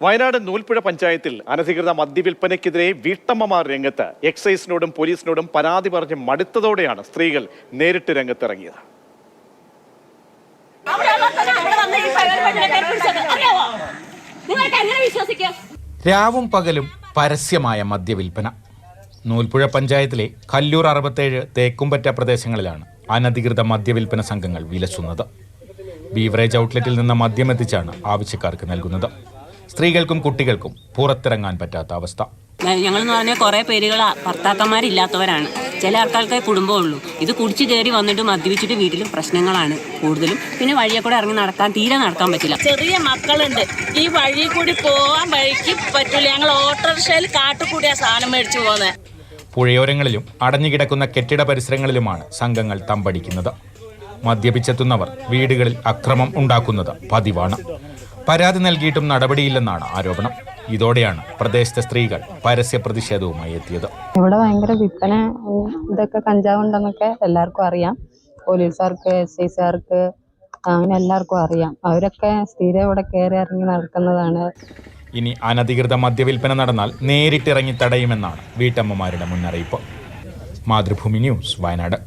വയനാട് നൂൽപ്പുഴ പഞ്ചായത്തിൽ അനധികൃത മദ്യവിൽപ്പനയ്ക്കെതിരെ വീട്ടമ്മമാർ രംഗത്ത്. എക്സൈസിനോടും പോലീസിനോടും പരാതി പറഞ്ഞ് മടുത്തതോടെയാണ് സ്ത്രീകൾ നേരിട്ട് രംഗത്തിറങ്ങിയത്. രാവും പകലും പരസ്യമായ മദ്യവിൽപ്പന. നൂൽപ്പുഴ പഞ്ചായത്തിലെ കല്ലൂർ 67 തേക്കുംപറ്റ പ്രദേശങ്ങളിലാണ് അനധികൃത മദ്യവിൽപ്പന സംഘങ്ങൾ വിലസുന്നത്. ബീവറേജ് ഔട്ട്ലെറ്റിൽ നിന്ന് മദ്യമെത്തിച്ചാണ് ആവശ്യക്കാർക്ക് നൽകുന്നത്. സ്ത്രീകൾക്കും കുട്ടികൾക്കും പുറത്തിറങ്ങാൻ പറ്റാത്ത അവസ്ഥ. ഞങ്ങളെന്ന് പറഞ്ഞാൽ കുറേ പേരുകൾ ഭർത്താക്കന്മാരില്ലാത്തവരാണ്. ചില ആൾക്കാർക്ക് കുടുംബമുള്ളൂ. ഇത് കുടിച്ച് കയറി വന്നിട്ട് മദ്യപിച്ചിട്ട് വീട്ടിലും പ്രശ്നങ്ങളാണ് കൂടുതലും. പിന്നെ വഴിയെ കൂടെ ഇറങ്ങി നടക്കാൻ പറ്റില്ല. ചെറിയ മക്കളുണ്ട്. ഈ വഴി കൂടി പോകാൻ വഴിക്ക് പറ്റില്ല. ഞങ്ങൾ ഓട്ടോറിക്ഷയിൽ കാട്ടുകൂടിയ സാധനം മേടിച്ചു പോകുന്നത്. പുഴയോരങ്ങളിലും അടഞ്ഞുകിടക്കുന്ന കെട്ടിട പരിസരങ്ങളിലുമാണ് സംഘങ്ങൾ തമ്പടിക്കുന്നത്. മദ്യപിച്ചെത്തുന്നവർ വീടുകളിൽ അക്രമം ഉണ്ടാക്കുന്നത് പതിവാണ്. പരാതി നൽകിയിട്ടും നടപടിയില്ലെന്നാണ് ആരോപണം. ഇതോടെയാണ് പ്രദേശത്തെ സ്ത്രീകൾ പരസ്യ പ്രതിഷേധവുമായി എത്തിയത്. ഇവിടെ ഭയങ്കര വിൽപ്പന, ഇതൊക്കെ കഞ്ചാവുണ്ടെന്നൊക്കെ എല്ലാവർക്കും അറിയാം. പോലീസുകാർക്ക്, എക്സൈസുകാർക്ക്, അങ്ങനെ എല്ലാവർക്കും അറിയാം. അവരൊക്കെ സ്ഥിരം ഇവിടെ കയറി ഇറങ്ങി നടക്കുന്നതാണ്. ഇനി അനധികൃത മദ്യവിൽപ്പന നടന്നാൽ നേരിട്ടിറങ്ങി തടയുമെന്നാണ് വീട്ടമ്മമാരുടെ മുന്നറിയിപ്പ്. മാതൃഭൂമി ന്യൂസ്, വയനാട്.